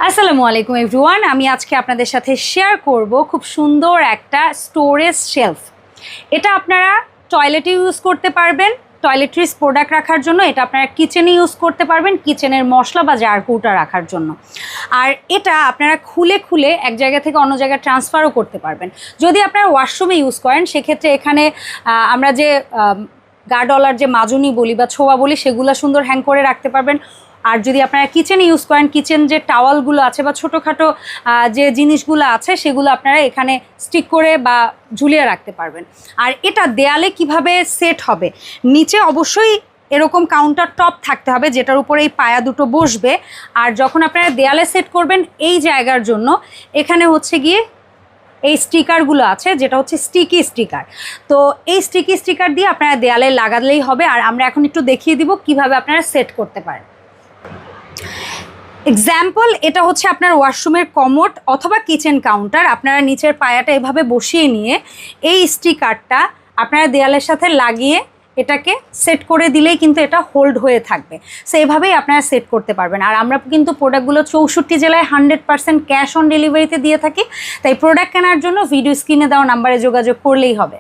আসসালামু আলাইকুম এভরিওয়ান, আমি আজকে আপনাদের সাথে শেয়ার করব খুব সুন্দর একটা স্টোরেজ শেলফ। এটা আপনারা টয়লেটে ইউজ করতে পারবেন, টয়লেট্রিজ প্রোডাক্ট রাখার জন্য। এটা আপনারা কিচেনে ইউজ করতে পারবেন, কিচেনের মশলা বা জার কৌটা রাখার জন্য। আর এটা আপনারা খুলে খুলে এক জায়গা থেকে অন্য জায়গায় ট্রান্সফারও করতে পারবেন। যদি আপনারা ওয়াশরুমে ইউজ করেন সেক্ষেত্রে এখানে আমরা যে গার্ডওয়ালার যে মাজুনি বলি বা ছোয়া বলি সেগুলো সুন্দর হ্যাং করে রাখতে পারবেন। আর যদি আপনারা কিচেনে ইউজ করেন, কিচেন যে টাওয়ালগুলো আছে বা ছোটোখাটো যে জিনিসগুলো আছে সেগুলো আপনারা এখানে স্টিক করে বা ঝুলিয়ে রাখতে পারবেন। আর এটা দেয়ালে কিভাবে সেট হবে, নিচে অবশ্যই এরকম কাউন্টার টপ থাকতে হবে যেটার উপরে এই পায়া দুটো বসবে। আর যখন আপনারা দেয়ালে সেট করবেন এই জায়গার জন্য এখানে হচ্ছে গিয়ে এই স্টিকারগুলো আছে, যেটা হচ্ছে স্টিকি স্টিকার। তো এই স্টিকি স্টিকার দিয়ে আপনারা দেয়ালে লাগালেই হবে। আর আমরা এখন একটু দেখিয়ে দিব কিভাবে আপনারা সেট করতে পারেন। এক্সাম্পল, এটা হচ্ছে আপনার ওয়াশরুমের কমোড অথবা কিচেন কাউন্টার। আপনারা নিচের পায়াটা এভাবে বসিয়ে নিয়ে এই স্টিকারটা আপনারা দেয়ালের সাথে লাগিয়ে এটাকে সেট করে দিলেই কিন্তু এটা হোল্ড হয়ে থাকবে। সো এভাবেই আপনারা সেট করতে পারবেন। আর আমরা কিন্তু প্রোডাক্টগুলো 64 জেলায় 100% ক্যাশ অন ডেলিভারিতে দিয়ে থাকি। তাই প্রোডাক্ট কেনার জন্য ভিডিও স্ক্রিনে দেওয়া নাম্বারে যোগাযোগ করলেই হবে।